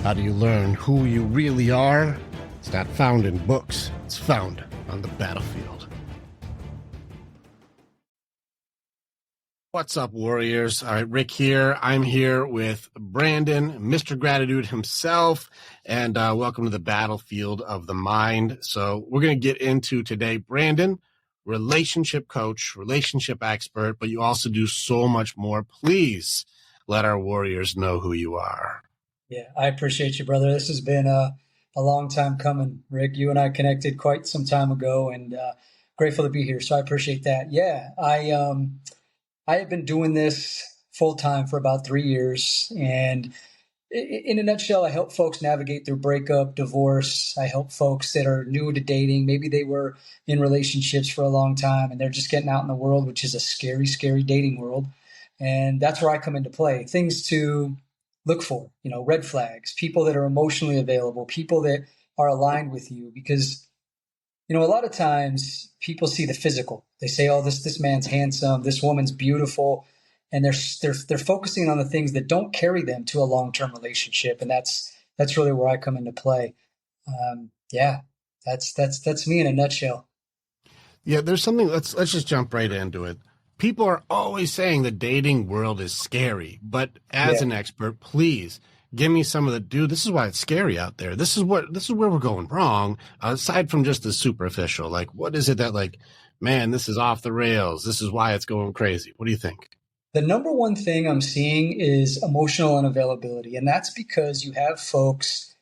How do you learn who you really are? It's not found in books. It's found on the battlefield. What's up, warriors? All right, Rick here. I'm here with Brandon, Mr. Gratitude himself, and welcome to the battlefield of the mind. So we're going to get into today, Brandon, relationship coach, relationship expert, but you also do so much more. Please let our warriors know who you are. Yeah, I appreciate you, brother. This has been a long time coming, Rick. You and I connected quite some time ago, and grateful to be here. So I appreciate that. Yeah, I have been doing this full time for about 3 years, and in a nutshell, I help folks navigate through breakup, divorce. I help folks that are new to dating. Maybe they were in relationships for a long time, and they're just getting out in the world, which is a scary, scary dating world. And that's where I come into play. Things to look for, red flags, people that are emotionally available, people that are aligned with you. Because, a lot of times people see the physical. They say, oh, this man's handsome, this woman's beautiful. And they're focusing on the things that don't carry them to a long-term relationship. And that's really where I come into play. That's me in a nutshell. Yeah, there's something, let's just jump right into it. People are always saying the dating world is scary, but as an expert, please give me some of the, dude, this is why it's scary out there. This is where we're going wrong. Aside from just the superficial, like, what is it that, like, man, this is off the rails. This is why it's going crazy. What do you think? The number one thing I'm seeing is emotional unavailability. And that's because you have folks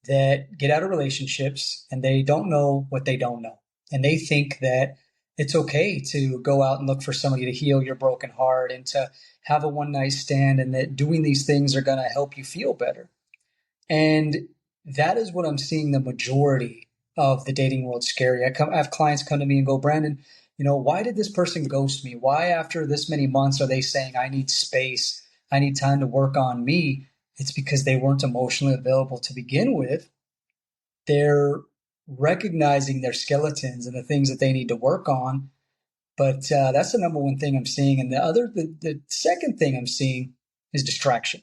that get out of relationships and they don't know what they don't know. And they think that it's okay to go out and look for somebody to heal your broken heart and to have a one night stand, and that doing these things are going to help you feel better. And that is what I'm seeing the majority of the dating world scary. I have clients come to me and go, Brandon, why did this person ghost me? Why after this many months are they saying I need space? I need time to work on me. It's because they weren't emotionally available to begin with. They're recognizing their skeletons and the things that they need to work on. But that's the number one thing I'm seeing. And the second thing I'm seeing is distraction.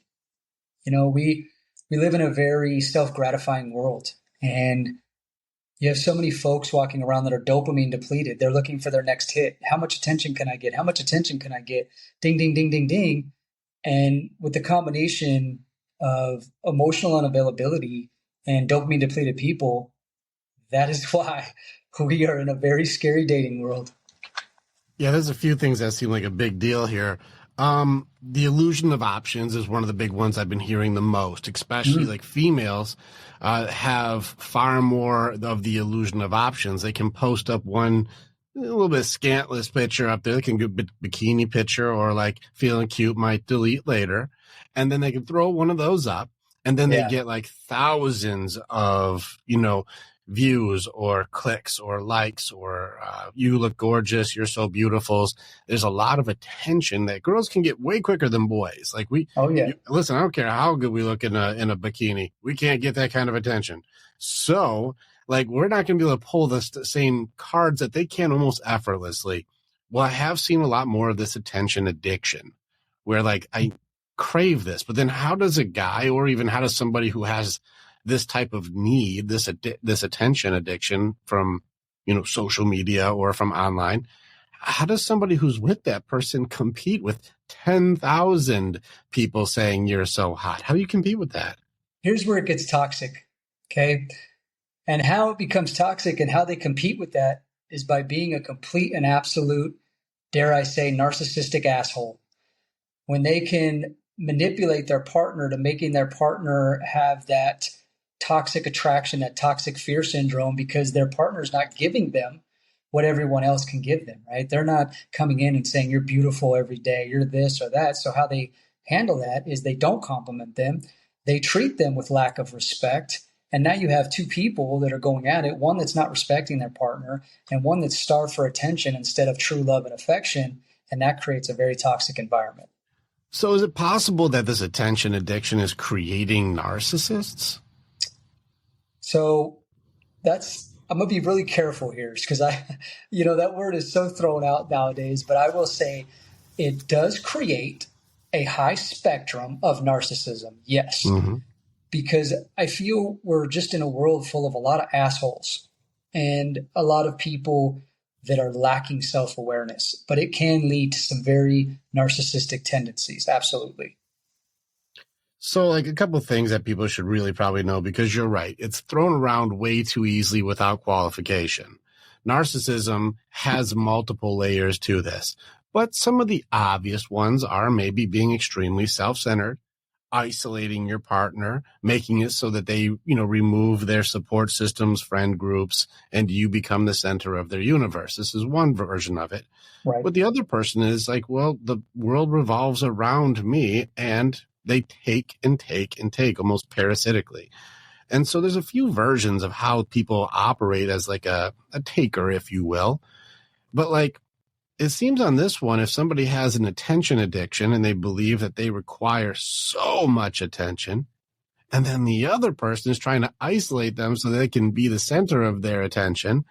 We live in a very self-gratifying world, and you have so many folks walking around that are dopamine depleted. They're looking for their next hit. How much attention can I get? How much attention can I get? Ding, ding, ding, ding, ding. And with the combination of emotional unavailability and dopamine depleted people, that is why we are in a very scary dating world. Yeah, there's a few things that seem like a big deal here. The illusion of options is one of the big ones I've been hearing the most, especially like females have far more of the illusion of options. They can post up one a little bit scantless picture up there. They can get a bikini picture or like feeling cute, might delete later. And then they can throw one of those up, and then they get like thousands of, views or clicks or likes or you look gorgeous, you're so beautiful. There's a lot of attention that girls can get way quicker than boys. Like listen, I don't care how good we look in a bikini. We can't get that kind of attention. So like, we're not going to be able to pull the same cards that they can almost effortlessly. Well, I have seen a lot more of this attention addiction where like I crave this, but then how does a guy, or even how does somebody who has this type of need, this attention addiction from, social media or from online, how does somebody who's with that person compete with 10,000 people saying you're so hot? How do you compete with that? Here's where it gets toxic. Okay. And how it becomes toxic and how they compete with that is by being a complete and absolute, dare I say, narcissistic asshole. When they can manipulate their partner to making their partner have that toxic attraction, that toxic fear syndrome, because their partner's not giving them what everyone else can give them, right? They're not coming in and saying, you're beautiful every day, you're this or that. So how they handle that is they don't compliment them. They treat them with lack of respect. And now you have two people that are going at it, one that's not respecting their partner and one that's starved for attention instead of true love and affection. And that creates a very toxic environment. So is it possible that this attention addiction is creating narcissists? So I'm going to be really careful here because that word is so thrown out nowadays, but I will say it does create a high spectrum of narcissism. Yes. Mm-hmm. because I feel we're just in a world full of a lot of assholes and a lot of people that are lacking self-awareness, but it can lead to some very narcissistic tendencies. Absolutely. So, like a couple of things that people should really probably know, because you're right, it's thrown around way too easily without qualification. Narcissism has multiple layers to this, but some of the obvious ones are maybe being extremely self-centered, isolating your partner, making it so that they, remove their support systems, friend groups, and you become the center of their universe. This is one version of it. Right. But the other person is like, well, the world revolves around me, and they take and take and take almost parasitically. And so there's a few versions of how people operate as like a taker, if you will. But like, it seems on this one, if somebody has an attention addiction and they believe that they require so much attention, and then the other person is trying to isolate them so they can be the center of their attention,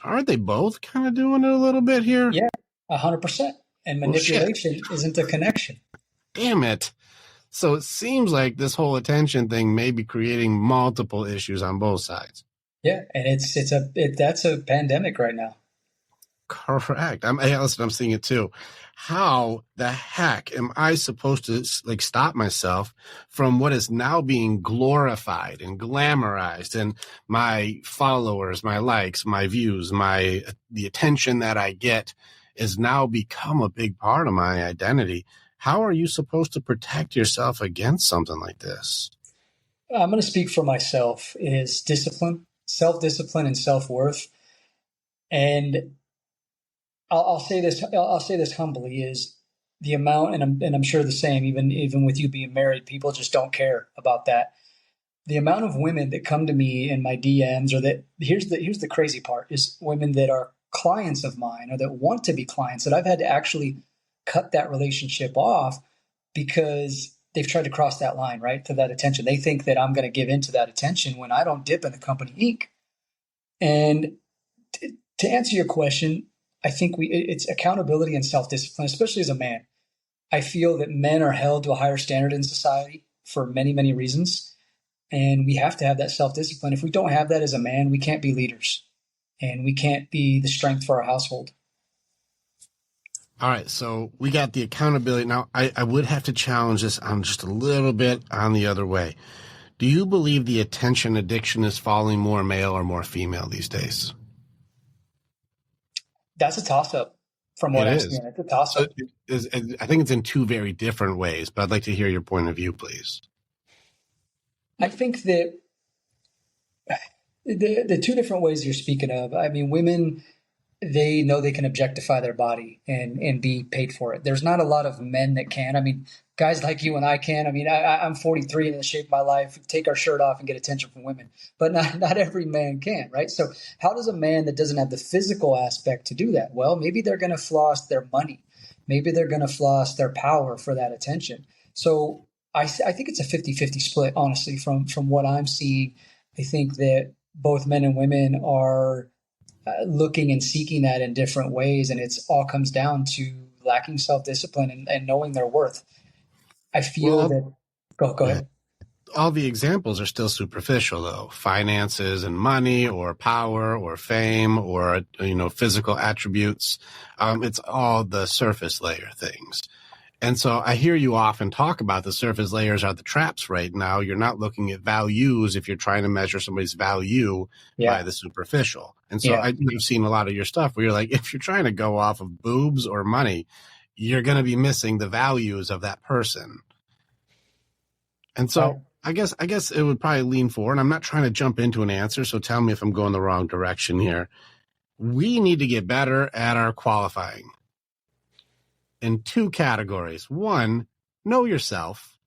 aren't they both kind of doing it a little bit here? Yeah, 100%. And manipulation isn't a connection. Damn it. So it seems like this whole attention thing may be creating multiple issues on both sides. Yeah, and that's a pandemic right now. Correct. I'm seeing it too. How the heck am I supposed to like stop myself from what is now being glorified and glamorized, and my followers, my likes, my views, the attention that I get is now become a big part of my identity? How are you supposed to protect yourself against something like this? I'm going to speak for myself. Is discipline, self-discipline, and self-worth. And I'll say this. I'll say this humbly: is the amount, and I'm sure the same. Even with you being married, people just don't care about that. The amount of women that come to me in my DMs, or that here's the crazy part, is women that are clients of mine or that want to be clients, that I've had to actually cut that relationship off because they've tried to cross that line, right, to that attention. They think that I'm going to give into that attention when I don't dip in the company ink. And to answer your question, I think it's accountability and self-discipline, especially as a man. I feel that men are held to a higher standard in society for many, many reasons. And we have to have that self-discipline. If we don't have that as a man, we can't be leaders and we can't be the strength for our household. All right, so we got the accountability. Now, I would have to challenge this on just a little bit on the other way. Do you believe the attention addiction is falling more male or more female these days? That's a toss-up from what I'm seeing. It's a toss-up. So I think it's in two very different ways, but I'd like to hear your point of view, please. I think that the two different ways you're speaking of, I mean, women, they know they can objectify their body and be paid for it. There's not a lot of men that can. I mean, guys like you and I can. I mean, I'm 43 in the shape of my life, take our shirt off and get attention from women, but not every man can, right? So how does a man that doesn't have the physical aspect to do that? Well, maybe they're going to floss their money. Maybe they're going to floss their power for that attention. So I think it's a 50-50 split, honestly, from what I'm seeing. I think that both men and women are looking and seeking that in different ways. And it's all comes down to lacking self-discipline and knowing their worth. I feel that, go ahead. All the examples are still superficial though. Finances and money or power or fame or, physical attributes. It's all the surface layer things. And so I hear you often talk about the surface layers are the traps right now. You're not looking at values if you're trying to measure somebody's value by the superficial. And so I've seen a lot of your stuff where you're like, if you're trying to go off of boobs or money, you're going to be missing the values of that person. And so I guess it would probably lean forward. I'm not trying to jump into an answer, so tell me if I'm going the wrong direction here. We need to get better at our qualifying in two categories. One, know yourself.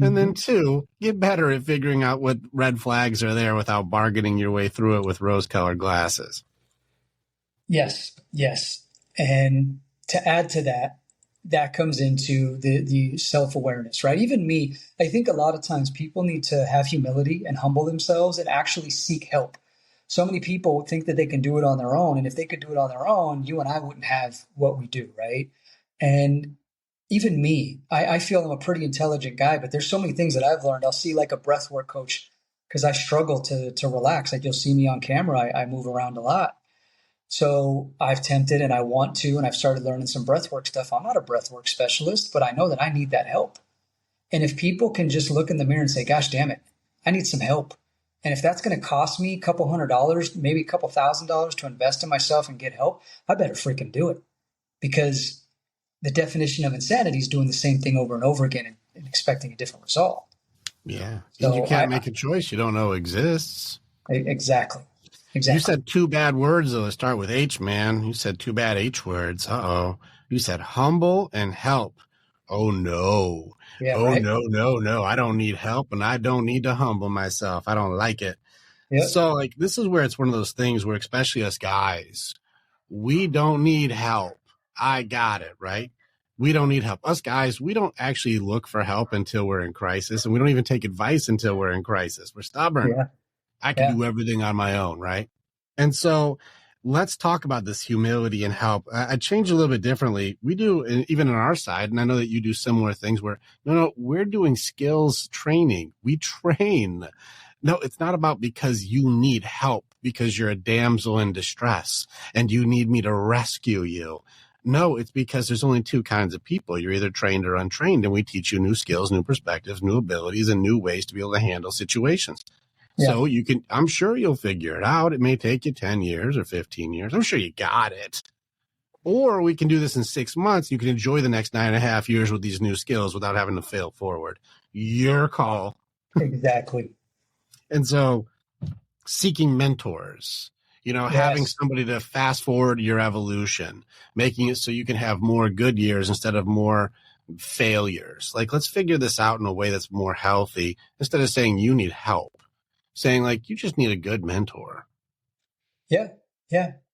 And then two, get better at figuring out what red flags are there without bargaining your way through it with rose-colored glasses. Yes. And to add to that, that comes into the self-awareness, right? Even me, I think a lot of times people need to have humility and humble themselves and actually seek help. So many people think that they can do it on their own. And if they could do it on their own, you and I wouldn't have what we do, right? And even me, I feel I'm a pretty intelligent guy, but there's so many things that I've learned. I'll see like a breathwork coach because I struggle to relax. Like you'll see me on camera, I move around a lot. So I've tempted and I want to, and I've started learning some breathwork stuff. I'm not a breathwork specialist, but I know that I need that help. And if people can just look in the mirror and say, gosh, damn it, I need some help. And if that's going to cost me a couple $100, maybe a couple $1,000 to invest in myself and get help, I better freaking do it. Because the definition of insanity is doing the same thing over and over again and expecting a different result. Yeah. So And you can't make a choice you don't know exists. Exactly. You said two bad words, though, that start with H, man. You said two bad H words. Uh-oh. You said humble and help. Oh, no. Yeah, Oh, right? no. I don't need help, and I don't need to humble myself. I don't like it. Yep. So, like, this is where it's one of those things where, especially us guys, we don't need help. I got it, right? We don't need help. Us guys, we don't actually look for help until we're in crisis, and we don't even take advice until we're in crisis. We're stubborn. Yeah. I can do everything on my own, right? And so let's talk about this humility and help. I change a little bit differently. We do, even on our side, and I know that you do similar things where, no, we're doing skills training. We train. No, it's not about because you need help, because you're a damsel in distress and you need me to rescue you. No, it's because there's only two kinds of people. You're either trained or untrained, and we teach you new skills, new perspectives, new abilities, and new ways to be able to handle situations. Yeah. So you can, I'm sure you'll figure it out. It may take you 10 years or 15 years. I'm sure you got it. Or we can do this in 6 months. You can enjoy the next 9.5 years with these new skills without having to fail forward. Your call. Exactly. And so seeking mentors, having somebody to fast forward your evolution, making it so you can have more good years instead of more failures. Like, let's figure this out in a way that's more healthy instead of saying you need help. Saying like, you just need a good mentor. Yeah.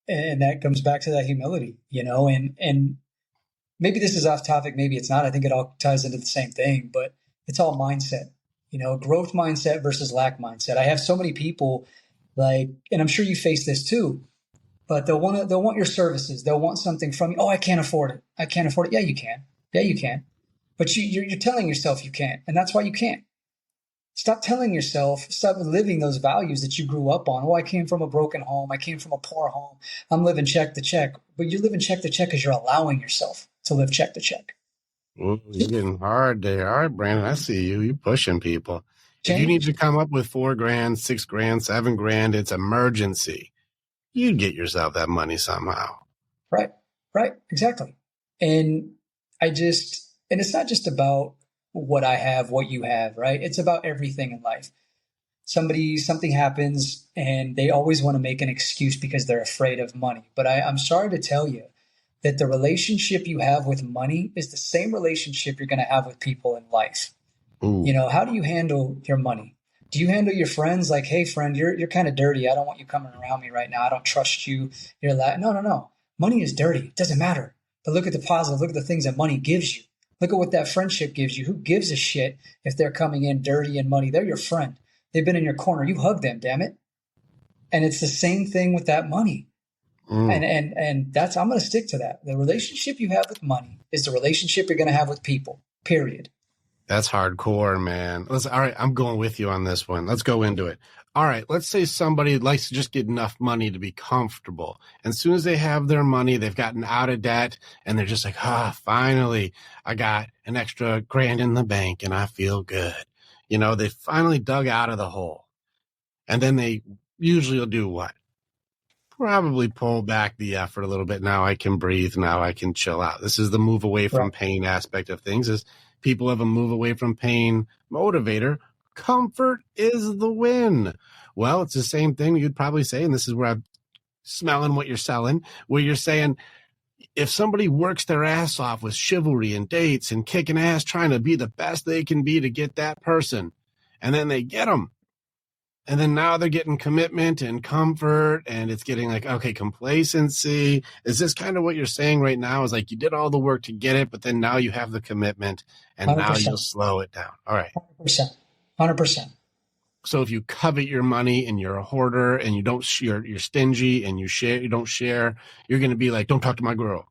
And that comes back to that humility, and maybe this is off topic, maybe it's not. I think it all ties into the same thing, but it's all mindset, growth mindset versus lack mindset. I have so many people and I'm sure you face this too, but they'll want your services. They'll want something from you. Oh, I can't afford it. Yeah, you can. But you're telling yourself you can't. And that's why you can't. Stop telling yourself, stop living those values that you grew up on. Oh, I came from a broken home. I came from a poor home. I'm living check to check. But you're living check to check because you're allowing yourself to live check to check. Ooh, you're getting hard there. All right, Brandon, I see you. You're pushing people. Change. If you need to come up with $4,000, $6,000, $7,000, it's emergency. You get yourself that money somehow. Right, exactly. And it's not just about what I have, what you have, right? It's about everything in life. Something happens and they always want to make an excuse because they're afraid of money. But I'm sorry to tell you that the relationship you have with money is the same relationship you're going to have with people in life. Ooh. How do you handle your money? Do you handle your friends like, hey, friend, you're kind of dirty. I don't want you coming around me right now. I don't trust you. No. Money is dirty. It doesn't matter. But look at the positive. Look at the things that money gives you. Look at what that friendship gives you. Who gives a shit if they're coming in dirty and muddy? They're your friend. They've been in your corner. You hug them, damn it. And it's the same thing with that money. And that's, I'm going to stick to that. The relationship you have with money is the relationship you're going to have with people, period. That's hardcore, man. All right, I'm going with you on this one. Let's go into it. All right, let's say somebody likes to just get enough money to be comfortable. And as soon as they have their money, they've gotten out of debt, and they're just like, finally, I got an extra $1,000 in the bank, and I feel good. They finally dug out of the hole. And then they usually will do what? Probably pull back the effort a little bit. Now I can breathe. Now I can chill out. This is the move away from pain aspect of things. Is people have a move away from pain motivator. Comfort is the win. Well, it's the same thing you'd probably say, and this is where I'm smelling what you're selling, where you're saying if somebody works their ass off with chivalry and dates and kicking ass, trying to be the best they can be to get that person, and then they get them, and then now they're getting commitment and comfort, and it's getting like, okay, complacency. Is this kind of what you're saying right now? Is like you did all the work to get it, but then now you have the commitment, and 100%. Now you'll slow it down. All right. 100%. So if you covet your money and you're a hoarder and you're stingy and you don't share, you're going to be like, don't talk to my girl.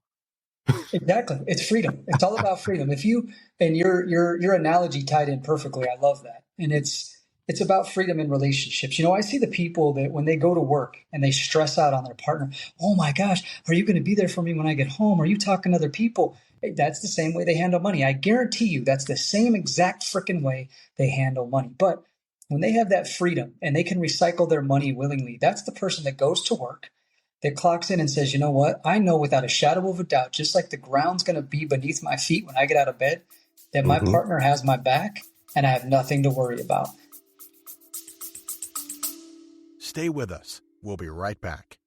Exactly. It's freedom. It's all about freedom. If you and your analogy tied in perfectly. I love that. And it's about freedom in relationships. I see the people that when they go to work and they stress out on their partner, oh my gosh, are you going to be there for me when I get home? Are you talking to other people? Hey, that's the same way they handle money. I guarantee you that's the same exact freaking way they handle money. But when they have that freedom and they can recycle their money willingly, that's the person that goes to work, that clocks in and says, you know what? I know without a shadow of a doubt, just like the ground's going to be beneath my feet when I get out of bed, that my Mm-hmm. partner has my back and I have nothing to worry about. Stay with us. We'll be right back.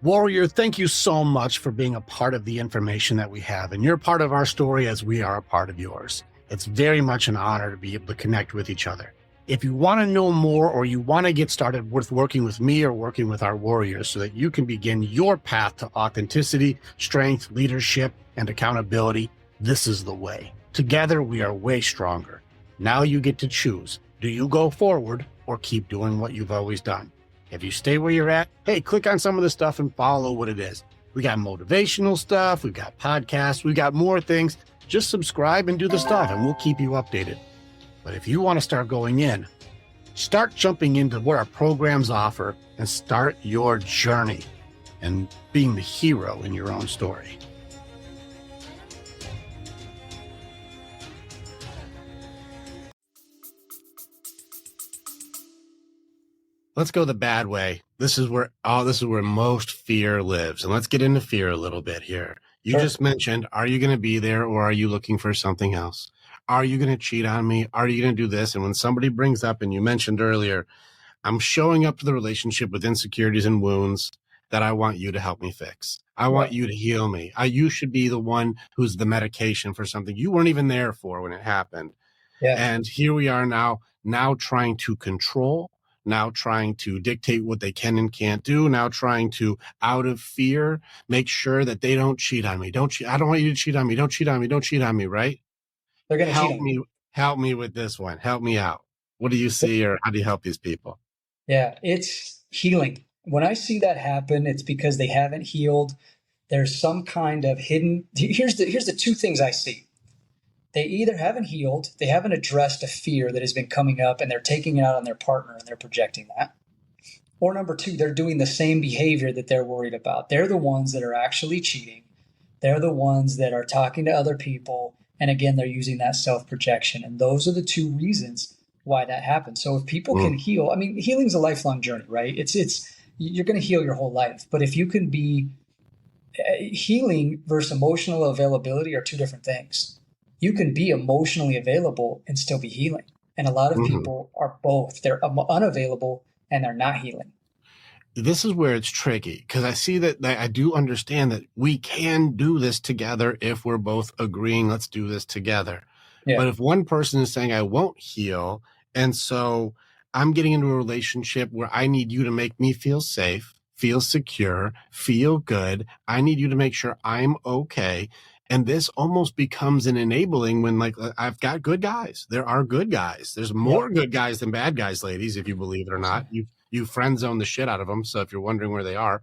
Warrior, thank you so much for being a part of the information that we have. And you're part of our story as we are a part of yours. It's very much an honor to be able to connect with each other. If you want to know more or you want to get started with working with me or working with our warriors so that you can begin your path to authenticity, strength, leadership, and accountability, this is the way. Together, we are way stronger. Now you get to choose. Do you go forward or keep doing what you've always done? If you stay where you're at, hey, click on some of the stuff and follow what it is. We got motivational stuff. We've got podcasts. We've got more things. Just subscribe and do the stuff and we'll keep you updated. But if you want to start going in, start jumping into what our programs offer and start your journey and being the hero in your own story. Let's go the bad way. This is where most fear lives. And let's get into fear a little bit here. You Sure. just mentioned, are you going to be there or are you looking for something else? Are you going to cheat on me? Are you going to do this? And when somebody brings up, and you mentioned earlier, I'm showing up to the relationship with insecurities and wounds that I want you to help me fix. I want you to heal me. You should be the one who's the medication for something you weren't even there for when it happened. Yeah. And here we are now trying to control, now trying to dictate what they can and can't do, now trying to, out of fear, make sure that they don't cheat on me. I don't want you to cheat on me. Don't cheat on me. Don't cheat on me, right? They're going to cheat on you. Help me with this one. Help me out. What do you see, or how do you help these people? Yeah, it's healing. When I see that happen, it's because they haven't healed. There's some kind of hidden. Here's the two things I see. They either haven't healed, they haven't addressed a fear that has been coming up, and they're taking it out on their partner and they're projecting that. Or number two, they're doing the same behavior that they're worried about. They're the ones that are actually cheating. They're the ones that are talking to other people. And again, they're using that self-projection. And those are the two reasons why that happens. So if people can heal, I mean, healing is a lifelong journey, right? It's you're going to heal your whole life. But if you can be healing versus emotional availability are two different things. You can be emotionally available and still be healing. And a lot of people are both. They're unavailable and they're not healing. This is where it's tricky, because I see that I do understand that we can do this together if we're both agreeing, let's do this together. Yeah. But if one person is saying, I won't heal, and so I'm getting into a relationship where I need you to make me feel safe, feel secure, feel good. I need you to make sure I'm okay. And this almost becomes an enabling when, like, I've got good guys. There are good guys. There's more good guys than bad guys, ladies, if you believe it or not. You friend zone the shit out of them. So if you're wondering where they are,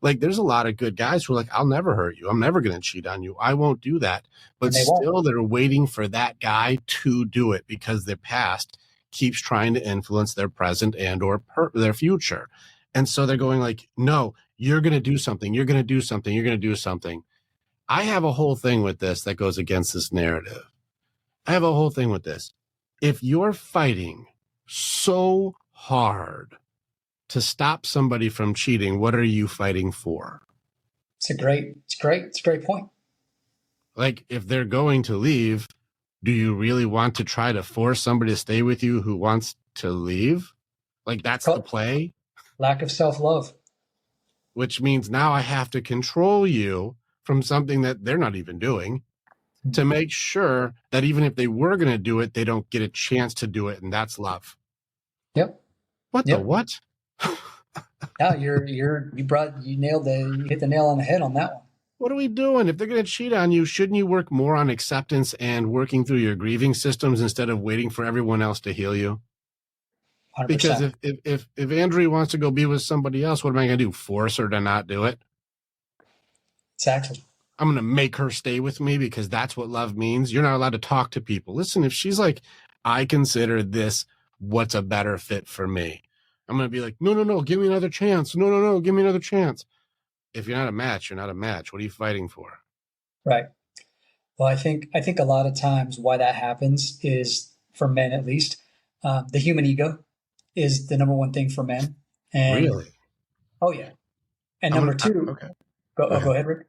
like, there's a lot of good guys who are like, I'll never hurt you. I'm never going to cheat on you. I won't do that. But still, they're waiting for that guy to do it because their past keeps trying to influence their present and or their future. And so they're going like, no, you're going to do something. You're going to do something. You're going to do something. I have a whole thing with this that goes against this narrative. I have a whole thing with this. If you're fighting so hard to stop somebody from cheating, what are you fighting for? It's a great point. Like, if they're going to leave, do you really want to try to force somebody to stay with you who wants to leave? Like, that's the play? Lack of self-love. Which means now I have to control you from something that they're not even doing to make sure that even if they were going to do it, they don't get a chance to do it. And that's love. Yep. The what? Yeah, you hit the nail on the head on that one. What are we doing? If they're going to cheat on you, shouldn't you work more on acceptance and working through your grieving systems instead of waiting for everyone else to heal you? 100%. Because if Andrea wants to go be with somebody else, what am I going to do? Force her to not do it? Exactly. I'm going to make her stay with me because that's what love means. You're not allowed to talk to people. Listen, if she's like, I consider this what's a better fit for me, I'm going to be like, no, give me another chance. No, give me another chance. If you're not a match, you're not a match. What are you fighting for? Right. Well, I think a lot of times why that happens is, for men at least, the human ego is the number one thing for men. And Really? oh yeah, and I'm number gonna two, okay. Go go ahead. ahead, Rick.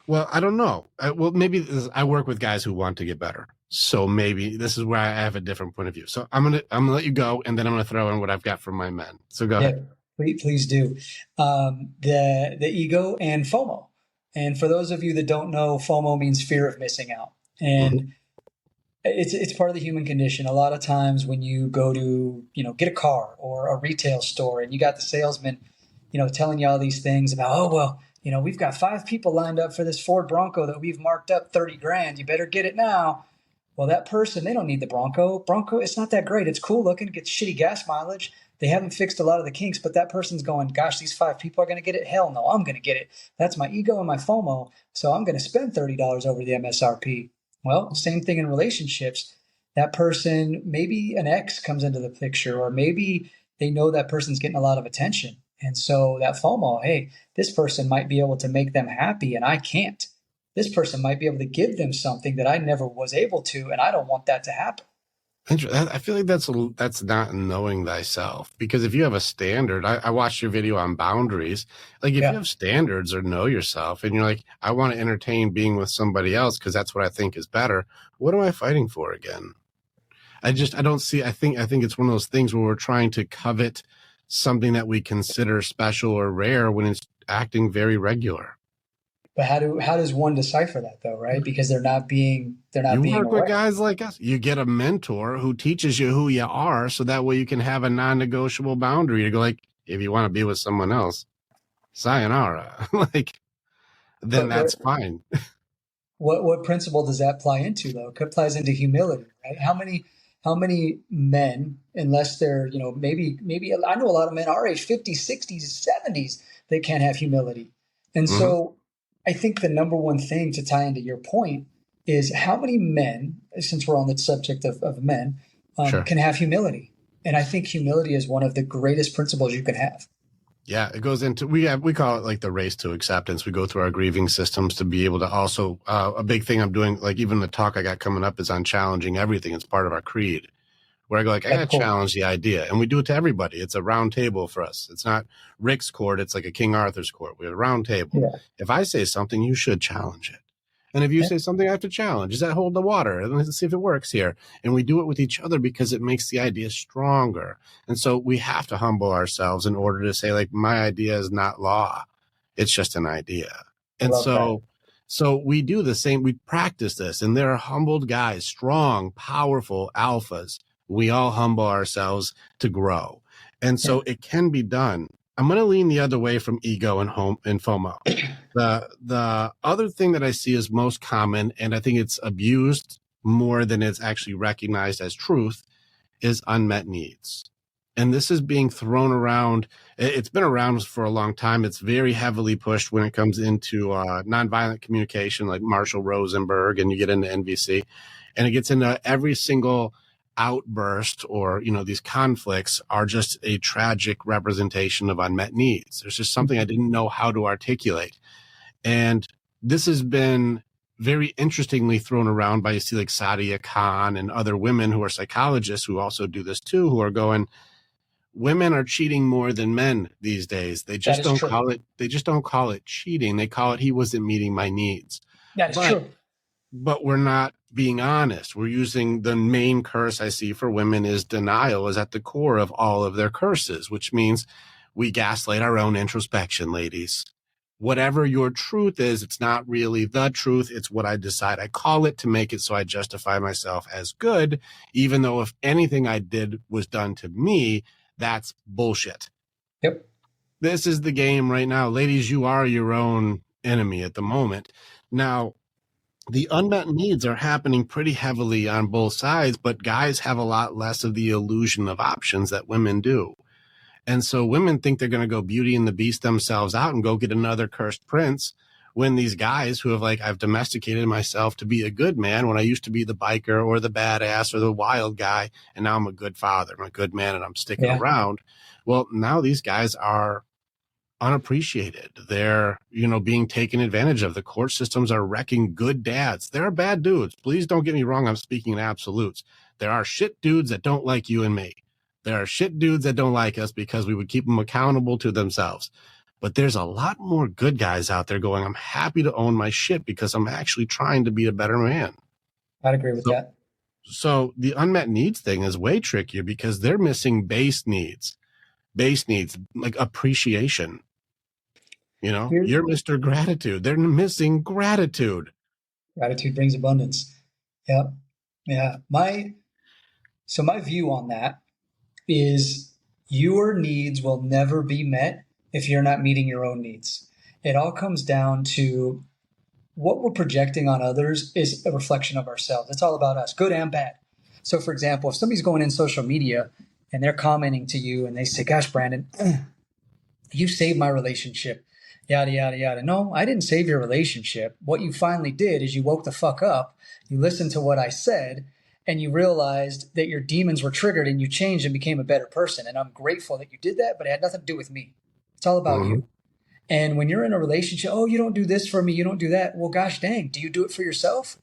Well, I don't know. Well, maybe I work with guys who want to get better, so maybe this is where I have a different point of view. So I'm gonna let you go, and then I'm gonna throw in what I've got from my men. So go Yeah, ahead. please do. The ego and FOMO. And for those of you that don't know, FOMO means fear of missing out. Mm-hmm. And it's part of the human condition. A lot of times when you go to, get a car or a retail store and you got the salesman, telling you all these things about, oh, well, we've got 5 people lined up for this Ford Bronco that we've marked up 30 grand. You better get it now. Well, that person, they don't need the Bronco. Bronco, it's not that great. It's cool looking, gets shitty gas mileage. They haven't fixed a lot of the kinks, but that person's going, gosh, these 5 people are going to get it. Hell no, I'm going to get it. That's my ego and my FOMO. So I'm going to spend $30 over the MSRP. Well, same thing in relationships. That person, maybe an ex comes into the picture, or maybe they know that person's getting a lot of attention. And so that FOMO, hey, this person might be able to make them happy and I can't. This person might be able to give them something that I never was able to, and I don't want that to happen. I feel like that's not knowing thyself, because if you have a standard, I watched your video on boundaries. Like if you have standards or know yourself and you're like, I want to entertain being with somebody else because that's what I think is better. What am I fighting for again? I don't see, I think it's one of those things where we're trying to covet something that we consider special or rare when it's acting very regular. But how does one decipher that though, right? Because they're not being You being work aware. with guys like us. You get a mentor who teaches you who you are, so that way you can have a non-negotiable boundary to go like, if you want to be with someone else, sayonara. Like, then But that's fine. what principle does that apply into though? It applies into humility, right? How many men, unless they're, maybe I know a lot of men our age, 50s, 60s, 70s, they can't have humility. And Mm-hmm. so I think the number one thing to tie into your point is how many men, since we're on the subject of men, Sure. can have humility. And I think humility is one of the greatest principles you can have. Yeah, it goes into, we call it like the race to acceptance. We go through our grieving systems to be able to also, a big thing I'm doing, like even the talk I got coming up is on challenging everything. It's part of our creed, where I go like, I got to challenge the idea. And we do it to everybody. It's a round table for us. It's not Rick's court. It's like a King Arthur's court. We have a round table. Yeah. If I say something, you should challenge it. And if you say something, I have to challenge. Does that hold the water? And let's see if it works here. And we do it with each other because it makes the idea stronger. And so we have to humble ourselves in order to say, like, my idea is not law. It's just an idea. And so we do the same. We practice this. And there are humbled guys, strong, powerful alphas. We all humble ourselves to grow. And so it can be done. I'm going to lean the other way from ego and FOMO. The other thing that I see is most common, and I think it's abused more than it's actually recognized as truth, is unmet needs. And this is being thrown around. It's been around for a long time. It's very heavily pushed when it comes into nonviolent communication, like Marshall Rosenberg, and you get into NVC, and it gets into every single outburst or, these conflicts are just a tragic representation of unmet needs. There's just something I didn't know how to articulate. And this has been very interestingly thrown around by, you see, like Sadia Khan and other women who are psychologists who also do this too, who are going, women are cheating more than men these days. They just don't call it cheating. They call it, he wasn't meeting my needs. That's true. But we're not being honest. We're using the main curse I see for women is denial is at the core of all of their curses, which means we gaslight our own introspection, ladies. Whatever your truth is, it's not really the truth. It's what I decide I call it to make it so I justify myself as good, even though if anything I did was done to me, that's bullshit. Yep. This is the game right now. Ladies, you are your own enemy at the moment. Now, the unmet needs are happening pretty heavily on both sides, but guys have a lot less of the illusion of options that women do. And so women think they're going to go Beauty and the Beast themselves out and go get another cursed prince, when these guys who have like, I've domesticated myself to be a good man when I used to be the biker or the badass or the wild guy. And now I'm a good father, I'm a good man, and I'm sticking around. Well, now these guys are unappreciated. They're, being taken advantage of. The court systems are wrecking good dads. There are bad dudes. Please don't get me wrong. I'm speaking in absolutes. There are shit dudes that don't like you and me. There are shit dudes that don't like us because we would keep them accountable to themselves. But there's a lot more good guys out there going, I'm happy to own my shit because I'm actually trying to be a better man. I'd agree with that. So the unmet needs thing is way trickier because they're missing base needs like appreciation. You're Mr. Gratitude. They're missing gratitude. Gratitude brings abundance. Yep. Yeah. My view on that is your needs will never be met if you're not meeting your own needs. It all comes down to what we're projecting on others is a reflection of ourselves. It's all about us, good and bad. So, for example, if somebody's going in social media and they're commenting to you and they say, gosh, Brandon, you saved my relationship, yada, yada, yada. No, I didn't save your relationship. What you finally did is you woke the fuck up, you listened to what I said, and you realized that your demons were triggered and you changed and became a better person. And I'm grateful that you did that, but it had nothing to do with me. It's all about you. And when you're in a relationship, oh, you don't do this for me, you don't do that. Well, gosh dang, do you do it for yourself?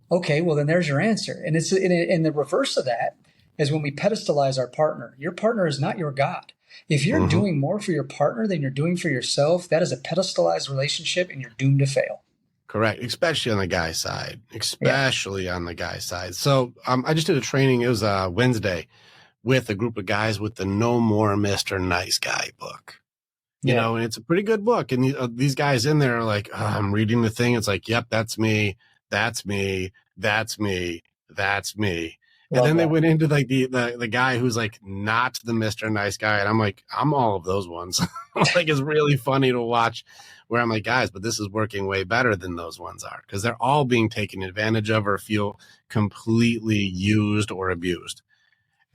Okay, well, then there's your answer. And it's in the reverse of that is when we pedestalize our partner. Your partner is not your God. If you're doing more for your partner than you're doing for yourself, that is a pedestalized relationship and you're doomed to fail. Correct. Especially on the guy side. On the guy side. So I just did a training. It was Wednesday with a group of guys with the No More Mr. Nice Guy book. You know, and it's a pretty good book. And these guys in there are like, I'm reading the thing. It's like, yep, that's me. That's me. That's me. That's me. And then they went into like the guy who's like not the Mr. Nice Guy. And I'm like, I'm all of those ones. Like, it's really funny to watch where I'm like, guys, but this is working way better than those ones are because they're all being taken advantage of or feel completely used or abused.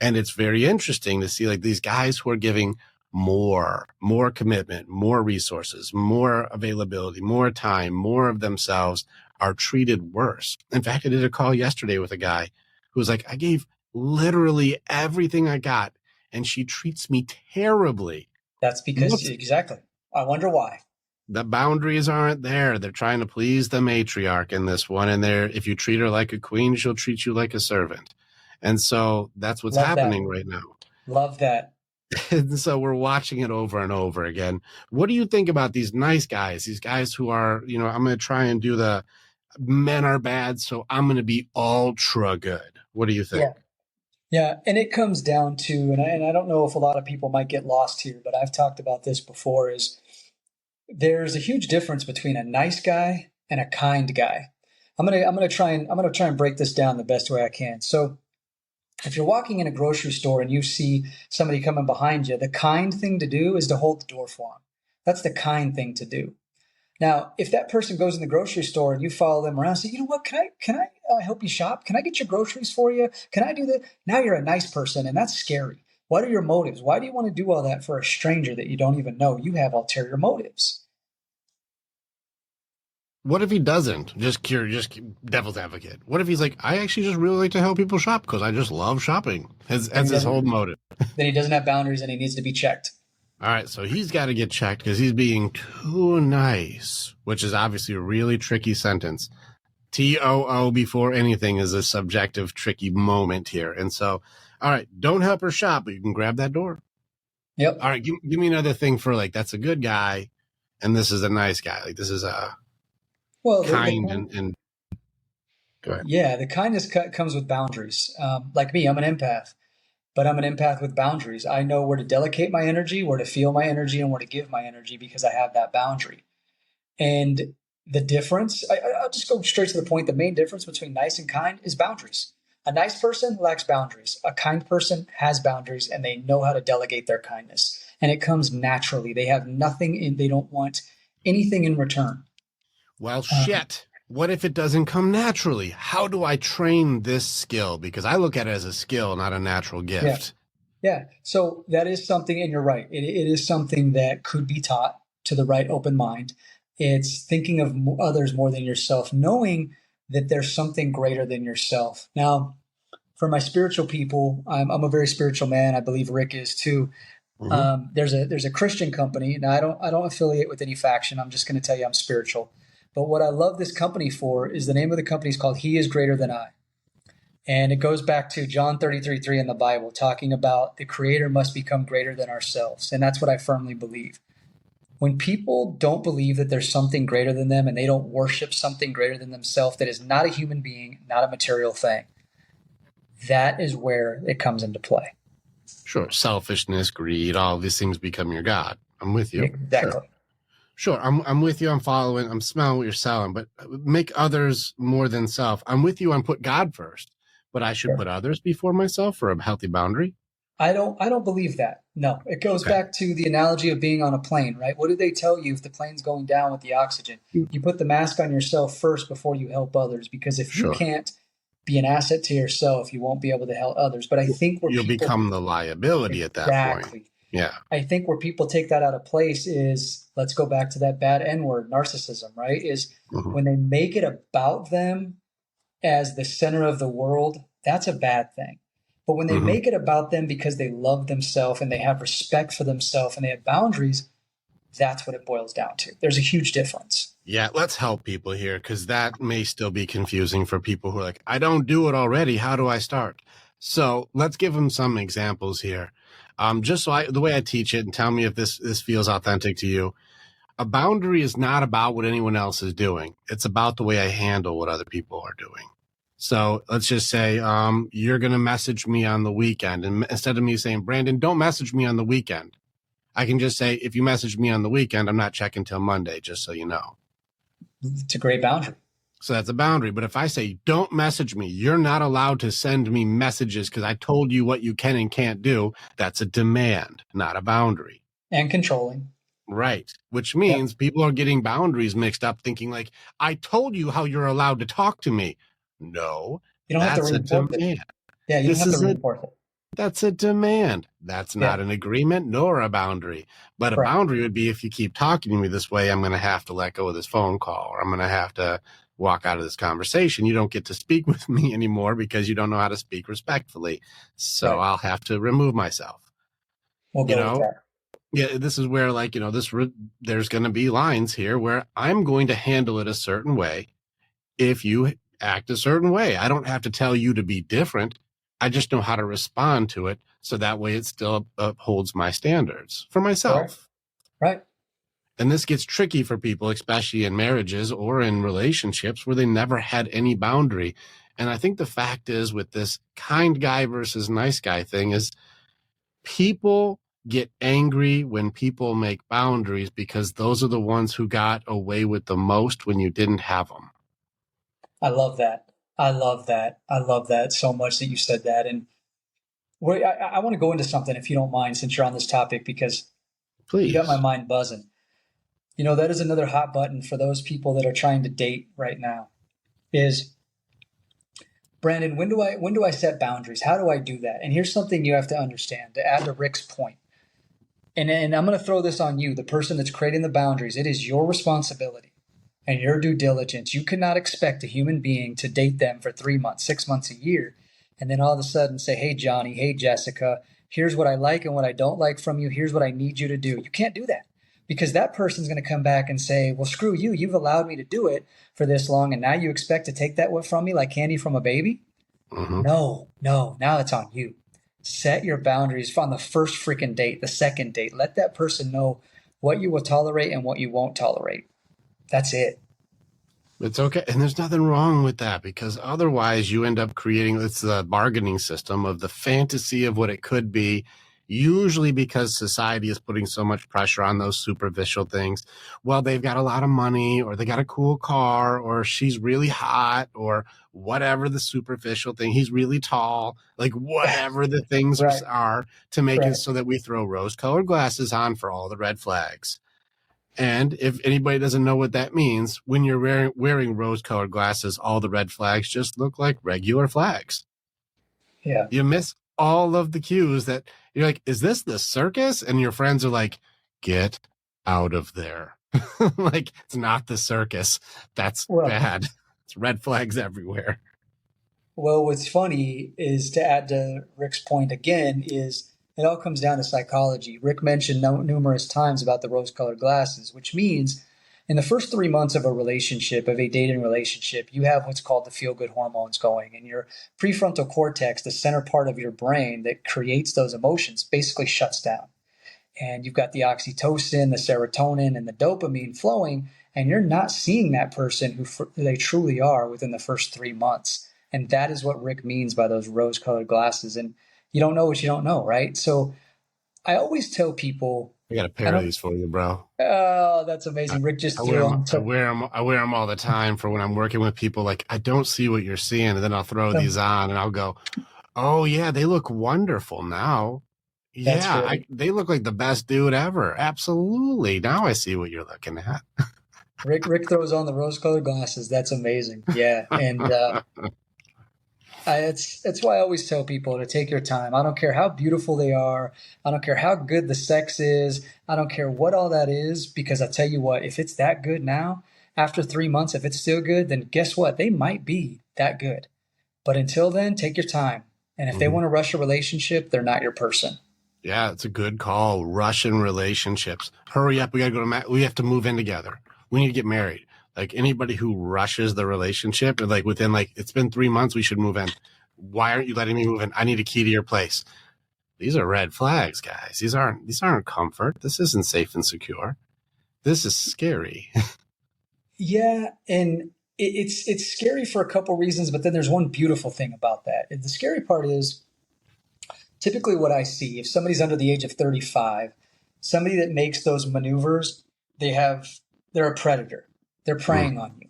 And it's very interesting to see like these guys who are giving more commitment, more resources, more availability, more time, more of themselves are treated worse. In fact, I did a call yesterday with a guy who was like, I gave literally everything I got and she treats me terribly. That's because exactly. I wonder why. The boundaries aren't there. They're trying to please the matriarch in this one. And if you treat her like a queen, she'll treat you like a servant. And so that's what's happening right now. Love that. And so we're watching it over and over again. What do you think about these nice guys, these guys who are, I'm going to try and do the men are bad, so I'm going to be ultra good. What do you think? Yeah. And it comes down to, and I don't know if a lot of people might get lost here, but I've talked about this before, is there's a huge difference between a nice guy and a kind guy. I'm going to try and break this down the best way I can. So if you're walking in a grocery store and you see somebody coming behind you, the kind thing to do is to hold the door for them. That's the kind thing to do. Now, if that person goes in the grocery store and you follow them around and say, you know what, can I help you shop? Can I get your groceries for you? Can I do that? Now you're a nice person, and that's scary. What are your motives? Why do you want to do all that for a stranger that you don't even know? You have ulterior motives. What if he doesn't? Just devil's advocate. What if he's like, I actually just really like to help people shop because I just love shopping. That's his whole motive. Then he doesn't have boundaries and he needs to be checked. All right, so he's got to get checked because he's being too nice, which is obviously a really tricky sentence. TOO before anything is a subjective, tricky moment here. And so, all right, don't help her shop, but you can grab that door. Yep. All right, give me another thing for like, that's a good guy and this is a nice guy. Like, this is a... kind and go ahead. Yeah, the kindness comes with boundaries. Like me, I'm an empath, but I'm an empath with boundaries. I know where to delegate my energy, where to feel my energy, and where to give my energy because I have that boundary. And the difference, I'll just go straight to the point. The main difference between nice and kind is boundaries. A nice person lacks boundaries. A kind person has boundaries and they know how to delegate their kindness. And it comes naturally. They have nothing they don't want anything in return. Well, shit. What if it doesn't come naturally? How do I train this skill? Because I look at it as a skill, not a natural gift. Yeah. So that is something, and you're right. It is something that could be taught to the right open mind. It's thinking of others more than yourself, knowing that there's something greater than yourself. Now, for my spiritual people, I'm a very spiritual man. I believe Rick is too. There's a Christian company. Now, I don't affiliate with any faction. I'm just going to tell you I'm spiritual. But what I love this company for is the name of the company is called He is Greater Than I. And it goes back to John 33:3 in the Bible, talking about the Creator must become greater than ourselves. And that's what I firmly believe. When people don't believe that there's something greater than them and they don't worship something greater than themselves that is not a human being, not a material thing, that is where it comes into play. Sure. Selfishness, greed, all these things become your God. I'm with you. Exactly. Sure. I'm with you. I'm following. I'm smelling what you're selling, but make others more than self. I'm with you on put God first, but I should put others before myself for a healthy boundary. I don't believe that. No, it goes back to the analogy of being on a plane, right? What do they tell you if the plane's going down with the oxygen? You put the mask on yourself first before you help others, because if you can't be an asset to yourself, you won't be able to help others. But I think you'll become the liability at that point. Exactly. Yeah. I think where people take that out of place is, let's go back to that bad N word, narcissism, right? Is when they make it about them as the center of the world, that's a bad thing. But when they make it about them because they love themselves and they have respect for themselves and they have boundaries, that's what it boils down to. There's a huge difference. Yeah, let's help people here, because that may still be confusing for people who are like, I don't do it already. How do I start? So let's give them some examples here. Just so the way I teach it, and tell me if this feels authentic to you. A boundary is not about what anyone else is doing. It's about the way I handle what other people are doing. So let's just say you're going to message me on the weekend. And instead of me saying, Brandon, don't message me on the weekend, I can just say, if you message me on the weekend, I'm not checking till Monday, just so you know. It's a great boundary. So that's a boundary. But if I say, don't message me, you're not allowed to send me messages because I told you what you can and can't do, that's a demand, not a boundary. And controlling. Right. Which means people are getting boundaries mixed up, thinking like, I told you how you're allowed to talk to me. No, you don't have to reinforce it. Yeah, you don't have to reinforce it. That's a demand. That's not an agreement nor a boundary. But a boundary would be, if you keep talking to me this way, I'm going to have to let go of this phone call, or I'm going to have to walk out of this conversation. You don't get to speak with me anymore because you don't know how to speak respectfully. So I'll have to remove myself. We'll go with that. Yeah, this is where, like, there's going to be lines here where I'm going to handle it a certain way if you act a certain way. I don't have to tell you to be different. I just know how to respond to it, so that way it still upholds my standards for myself. Right. And this gets tricky for people, especially in marriages or in relationships where they never had any boundary. And I think the fact is, with this kind guy versus nice guy thing, is people get angry when people make boundaries because those are the ones who got away with the most when you didn't have them. I love that. I love that so much that you said that. And I want to go into something, if you don't mind, since you're on this topic, because you got my mind buzzing. That is another hot button for those people that are trying to date right now is, Brandon, when do I set boundaries? How do I do that? And here's something you have to understand to add to Rick's point. And I'm going to throw this on you, the person that's creating the boundaries. It is your responsibility and your due diligence. You cannot expect a human being to date them for 3 months, 6 months, a year, and then all of a sudden say, hey, Johnny, hey, Jessica, here's what I like and what I don't like from you. Here's what I need you to do. You can't do that, because that person's going to come back and say, well, screw you. You've allowed me to do it for this long, and now you expect to take that from me like candy from a baby? No, now it's on you. Set your boundaries on the first freaking date, the second date. Let that person know what you will tolerate and what you won't tolerate. That's it. It's okay. And there's nothing wrong with that, because otherwise you end up creating, it's the bargaining system of the fantasy of what it could be, usually because society is putting so much pressure on those superficial things. Well, they've got a lot of money, or they got a cool car, or she's really hot, or whatever the superficial thing. He's really tall, like whatever the things are, to make it so that we throw rose-colored glasses on for all the red flags. And if anybody doesn't know what that means, when you're wearing rose-colored glasses, all the red flags just look like regular flags. Yeah. You miss all of the cues that you're like, is this the circus? And your friends are like, get out of there. Like, it's not the circus. That's Well, bad. It's red flags everywhere. well, what's funny is, to add to Rick's point again, is it all comes down to psychology. Rick mentioned numerous times about the rose-colored glasses, which means in the first 3 months of a relationship, of a dating relationship, you have what's called the feel-good hormones going, and your prefrontal cortex, the center part of your brain that creates those emotions, basically shuts down. And you've got the oxytocin, the serotonin, and the dopamine flowing, and you're not seeing that person who they truly are within the first 3 months. And that is what Rick means by those rose-colored glasses. And you don't know what you don't know, right? So I always tell people, I got a I pair of don't. these for you, bro. Oh, that's amazing. Rick I just wear threw them. them. I So, wear them. I wear them all the time for when I'm working with people. Like, I don't see what you're seeing, and then I'll throw these on, and I'll go, "Oh yeah, they look wonderful now. that's Yeah, great. they look like the best dude ever. Absolutely. Now I see what you're looking at." Rick throws on the rose-colored glasses. That's amazing. Yeah, and it's why I always tell people to take your time. I don't care how beautiful they are. I don't care how good the sex is. I don't care what all that is, because I tell you what, if it's that good now, after 3 months, if it's still good, then guess what? They might be that good. But until then, take your time. And if they Mhm. want to rush a relationship, they're not your person. Yeah, it's a good call. Russian relationships. Hurry up. We gotta go we have to move in together. We need to get married. Like, anybody who rushes the relationship, like within, like, it's been 3 months, we should move in. Why aren't you letting me move in? I need a key to your place. These are red flags, guys. These aren't comfort. This isn't safe and secure. This is scary. Yeah, and it's scary for a couple reasons, but then there's one beautiful thing about that. The scary part is, typically what I see, if somebody's under the age of 35, somebody that makes those maneuvers, they're a predator. They're Mm, preying on you.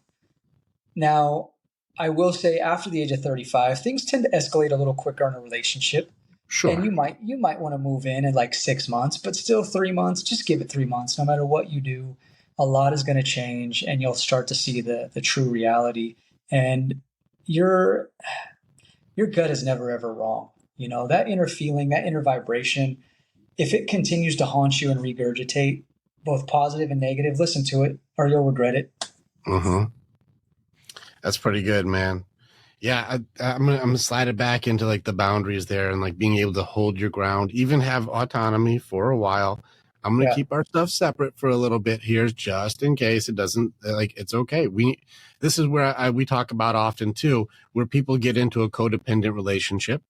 Now, I will say, after the age of 35, things tend to escalate a little quicker in a relationship. And sure. you might want to move in like 6 months, but still 3 months, just give it 3 months. No matter what you do, a lot is going to change, and you'll start to see the true reality. And your your gut is never ever wrong. You know, that inner feeling, that inner vibration, if it continues to haunt you and regurgitate, both positive and negative, listen to it or you'll regret it. Mm-hmm. That's pretty good, man. Yeah, I'm gonna slide it back into like the boundaries there, and like being able to hold your ground, even have autonomy for a while. I'm gonna Yeah. keep our stuff separate for a little bit here, just in case it doesn't, like, it's okay. This is where we talk about often too, where people get into a codependent relationship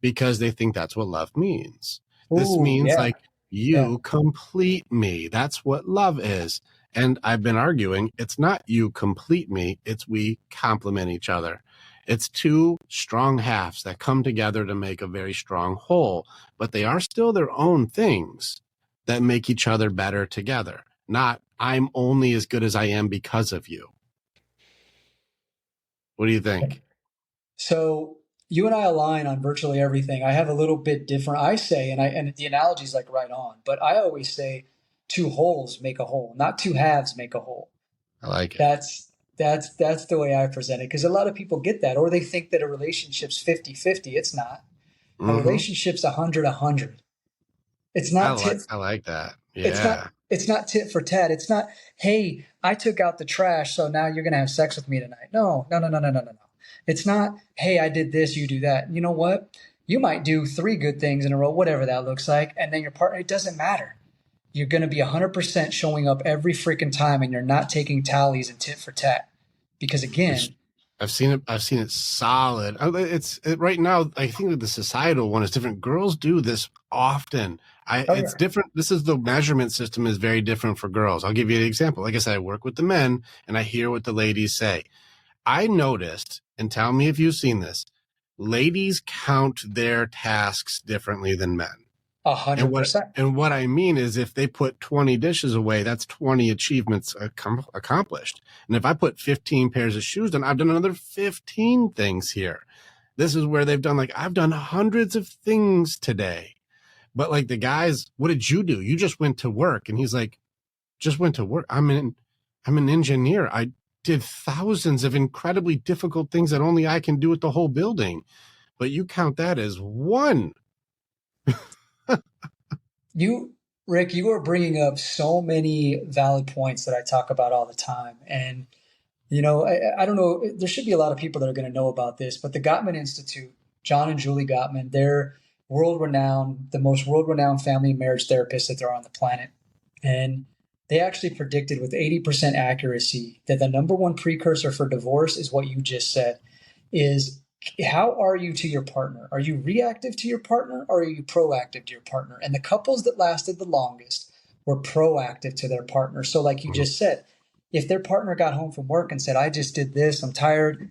because they think that's what love means. This Ooh, means, yeah. like, Yeah. you complete me. That's what love is. And I've been arguing it's not you complete me, it's we complement each other. It's two strong halves that come together to make a very strong whole, but they are still their own things that make each other better together. Not, I'm only as good as I am because of you. What do you think? So you and I align on virtually everything. I have a little bit different. I say, and the analogy is like right on, but I always say two wholes make a whole, not two halves make a whole. I like it. That's the way I present it, because a lot of people get that, or they think that a relationship's 50-50. It's not. A Mm-hmm. relationship's 100-100. It's not tit I like that. it's not Yeah. it's not tit for tat. It's not, hey, I took out the trash, so now you're gonna have sex with me tonight. No, no, no, no, no, no, no, no. It's not, hey, I did this, you do that. You know what? You might do three good things in a row, whatever that looks like, and then your partner, it doesn't matter. You're gonna be 100% showing up every freaking time, and you're not taking tallies and tit for tat. Because It's, again, I've seen it. I've seen it solid. Right now. I think that the societal one is different. Girls do this often. oh It's yeah, different. This is the measurement system is very different for girls. I'll give you an example. Like I said, I work with the men and I hear what the ladies say. I noticed, and tell me if you've seen this, ladies count their tasks differently than men. a And hundred what percent. and what I mean is, if they put 20 dishes away, that's 20 achievements accomplished. And if I put 15 pairs of shoes on, I've done another 15 things here. This is where they've done, like, I've done hundreds of things today. But like the guys, what did you do? You just went to work. And he's like, just went to work. I'm an engineer. I did thousands of incredibly difficult things that only I can do with the whole building. But you count that as one. You Rick, you are bringing up so many valid points that I talk about all the time. And, I don't know, there should be a lot of people that are going to know about this, but the Gottman Institute, John and Julie Gottman, they're world renowned, the most world renowned family and marriage therapists that there are on the planet. And they actually predicted with 80% accuracy that the number one precursor for divorce is what you just said, is how are you to your partner? Are you reactive to your partner or are you proactive to your partner? And the couples that lasted the longest were proactive to their partner. So like you just said, if their partner got home from work and said, I just did this, I'm tired,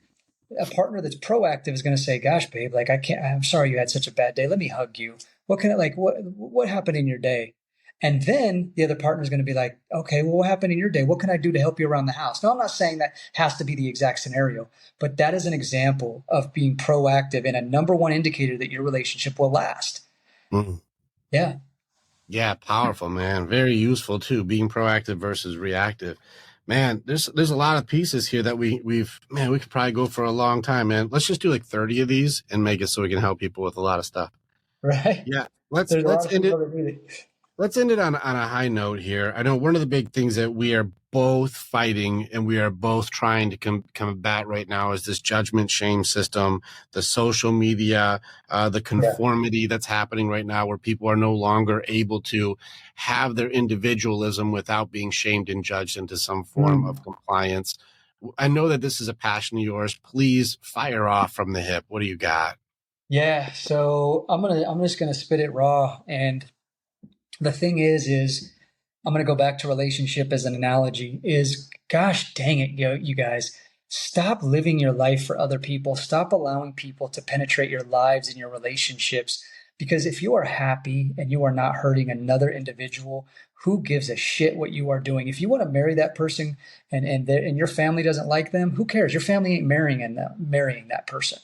a partner that's proactive is going to say, gosh, babe, like I'm sorry you had such a bad day. Let me hug you. What happened in your day? And then the other partner is going to be like, okay, well, what happened in your day? What can I do to help you around the house? Now, I'm not saying that has to be the exact scenario, but that is an example of being proactive and a number one indicator that your relationship will last. Mm-hmm. Yeah. Yeah, powerful, man. Very useful too. Being proactive versus reactive. Man, there's a lot of pieces here that we could probably go for a long time, man. Let's just do like 30 of these and make it so we can help people with a lot of stuff. Right. Yeah. There's a lot of End people it. that need it. Let's end it on a high note here. I know one of the big things that we are both fighting and we are both trying to combat right now is this judgment shame system, the social media, the conformity that's happening right now where people are no longer able to have their individualism without being shamed and judged into some form of compliance. I know that this is a passion of yours. Please fire off from the hip. What do you got? Yeah. So I'm just gonna spit it raw. And the thing is I'm going to go back to relationship as an analogy is, gosh dang it, you guys, stop living your life for other people. Stop allowing people to penetrate your lives and your relationships. Because if you are happy and you are not hurting another individual, who gives a shit what you are doing? If you want to marry that person and your family doesn't like them, who cares? Your family ain't marrying that person.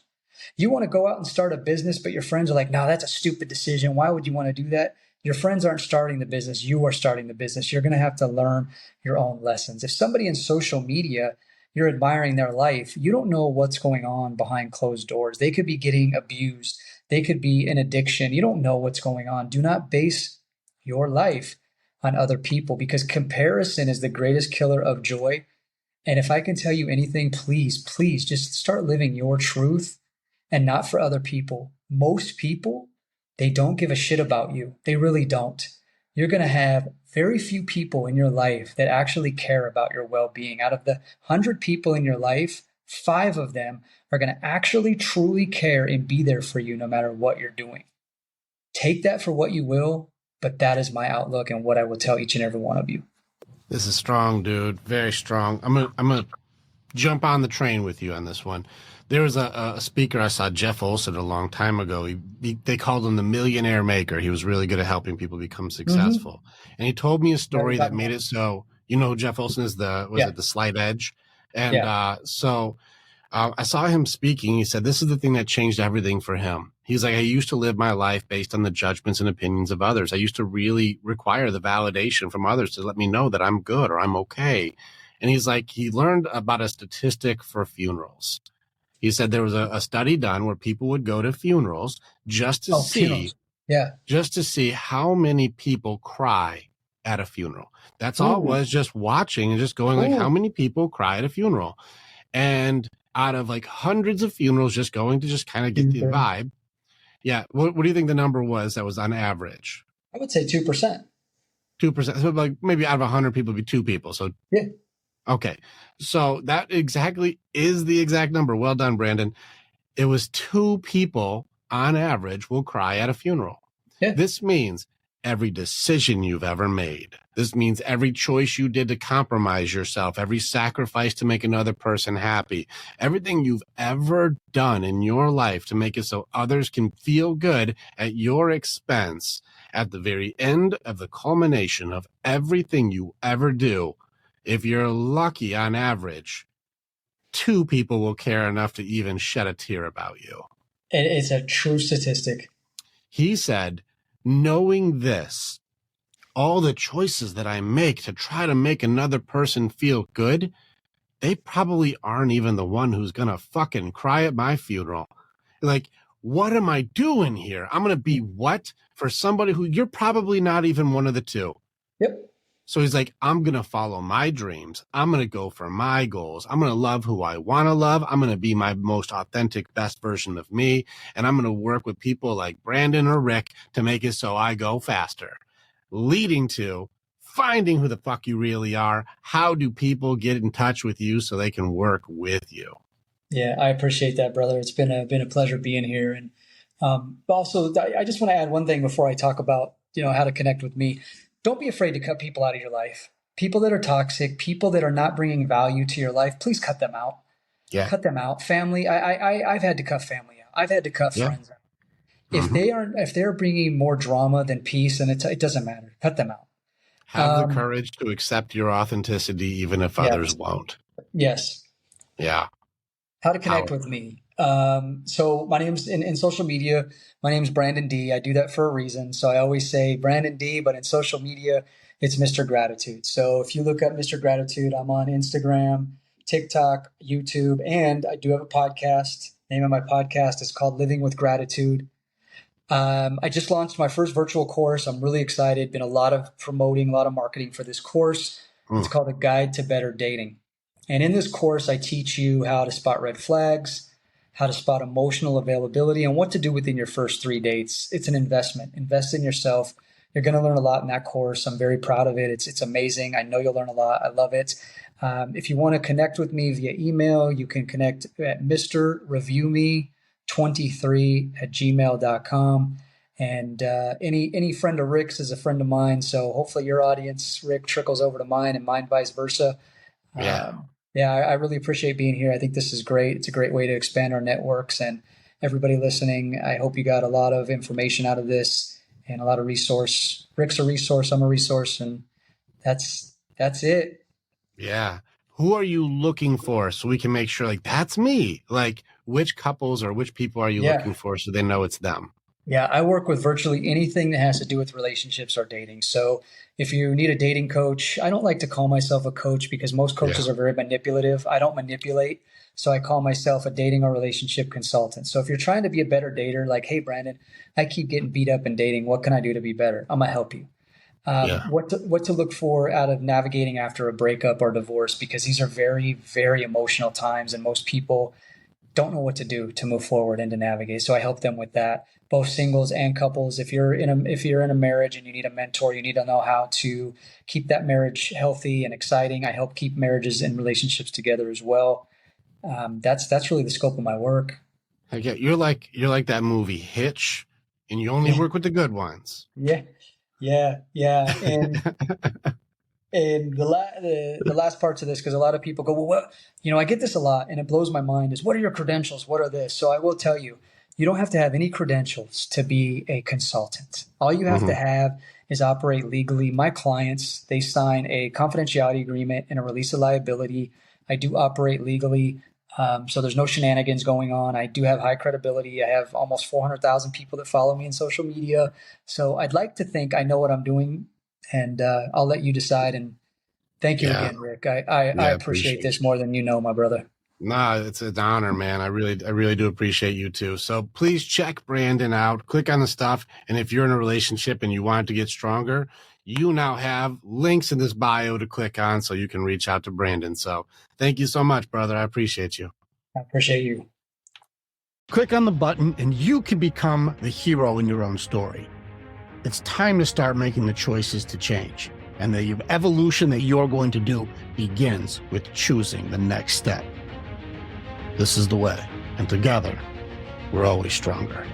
You want to go out and start a business, but your friends are like, no, that's a stupid decision. Why would you want to do that? Your friends aren't starting the business. You are starting the business. You're going to have to learn your own lessons. If somebody in social media, you're admiring their life, you don't know what's going on behind closed doors. They could be getting abused. They could be in addiction. You don't know what's going on. Do not base your life on other people because comparison is the greatest killer of joy. And if I can tell you anything, please just start living your truth and not for other people. Most people, they don't give a shit about you. They really don't. You're going to have very few people in your life that actually care about your well-being. Out of the 100 people in your life, 5 of them are going to actually truly care and be there for you no matter what you're doing. Take that for what you will, but that is my outlook and what I will tell each and every one of you. This is strong, dude. Very strong. I'm gonna jump on the train with you on this one. There was a speaker I saw, Jeff Olson, a long time ago. They called him the millionaire maker. He was really good at helping people become successful. And he told me a story that made it so, you know who Jeff Olson is, the Slight Edge? And I saw him speaking. He said, this is the thing that changed everything for him. He's like, I used to live my life based on the judgments and opinions of others. I used to really require the validation from others to let me know that I'm good or I'm okay. And he's like, he learned about a statistic for funerals. He said there was a study done where people would go to funerals just to see how many people cry at a funeral. That's all it was, just watching and just going like, how many people cry at a funeral? And out of like hundreds of funerals, just going to just kind of get the vibe. Yeah. What do you think the number was that was on average? I would say 2%. 2%. So like maybe out of 100 people, it'd be 2 people. So yeah. Okay. So that exactly is the exact number. Well done, Brandon. It was 2 people on average will cry at a funeral. Yeah. This means every decision you've ever made. This means every choice you did to compromise yourself, every sacrifice to make another person happy, everything you've ever done in your life to make it so others can feel good at your expense. At the very end of the culmination of everything you ever do, if you're lucky, on average, 2 people will care enough to even shed a tear about you. It's a true statistic. He said, knowing this, all the choices that I make to try to make another person feel good, they probably aren't even the one who's going to fucking cry at my funeral. Like, what am I doing here? I'm going to be what for somebody who you're probably not even one of the two. Yep. So he's like, I'm going to follow my dreams. I'm going to go for my goals. I'm going to love who I want to love. I'm going to be my most authentic, best version of me. And I'm going to work with people like Brandon or Rick to make it so I go faster, leading to finding who the fuck you really are. How do people get in touch with you so they can work with you? Yeah, I appreciate that, brother. It's been a pleasure being here. And also, I just want to add one thing before I talk about, how to connect with me. Don't be afraid to cut people out of your life. People that are toxic, people that are not bringing value to your life, please cut them out. Yeah. Cut them out. Family, I've had to cut family out. I've had to cut friends out. If they're bringing more drama than peace, then it doesn't matter. Cut them out. Have the courage to accept your authenticity, even if others won't. Yes. Yeah. How to connect with me. So my name's in social media. My name's Brandon D. I do that for a reason. So I always say Brandon D, but in social media, it's Mr. Gratitude. So if you look up Mr. Gratitude, I'm on Instagram, TikTok, YouTube, and I do have a podcast. The name of my podcast is called Living with Gratitude. I just launched my first virtual course. I'm really excited. Been a lot of promoting, a lot of marketing for this course. It's called A Guide to Better Dating. And in this course, I teach you how to spot red flags, how to spot emotional availability, and what to do within your first 3 dates. It's an investment. Invest in yourself. You're going to learn a lot in that course. I'm very proud of it. It's amazing. I know you'll learn a lot. I love it. If you want to connect with me via email, you can connect at mrreviewme23@gmail.com. And any friend of Rick's is a friend of mine. So hopefully your audience, Rick, trickles over to mine and mine vice versa. Yeah, I really appreciate being here. I think this is great. It's a great way to expand our networks. And everybody listening, I hope you got a lot of information out of this and a lot of resource. Rick's a resource. I'm a resource. And that's it. Yeah. Who are you looking for so we can make sure, that's me? Which couples or which people are you looking for so they know it's them? Yeah, I work with virtually anything that has to do with relationships or dating. So if you need a dating coach, I don't like to call myself a coach because most coaches are very manipulative. I don't manipulate. So I call myself a dating or relationship consultant. So if you're trying to be a better dater, hey, Brandon, I keep getting beat up in dating. What can I do to be better? I'm going to help you. What to look for out of navigating after a breakup or divorce, because these are very, very emotional times and most people don't know what to do to move forward and to navigate. So I help them with that, both singles and couples. If you're in a marriage and you need a mentor, you need to know how to keep that marriage healthy and exciting. I help keep marriages and relationships together as well. That's really the scope of my work. Okay, you're like that movie Hitch, and you only work with the good ones. Yeah. And the last parts of this, because a lot of people go, well, I get this a lot and it blows my mind, is what are your credentials? What are this? So I will tell you, you don't have to have any credentials to be a consultant. All you have to have is operate legally. My clients, they sign a confidentiality agreement and a release of liability. I do operate legally. So there's no shenanigans going on. I do have high credibility. I have almost 400,000 people that follow me in social media. So I'd like to think I know what I'm doing. And I'll let you decide. And thank you again, Rick. I appreciate this more than you know, my brother. Nah, it's an honor, man. I really do appreciate you too. So please check Brandon out. Click on the stuff. And if you're in a relationship and you want to get stronger, you now have links in this bio to click on so you can reach out to Brandon. So thank you so much, brother. I appreciate you. I appreciate you. Click on the button and you can become the hero in your own story. It's time to start making the choices to change. And the evolution that you're going to do begins with choosing the next step. This is the way. And together, we're always stronger.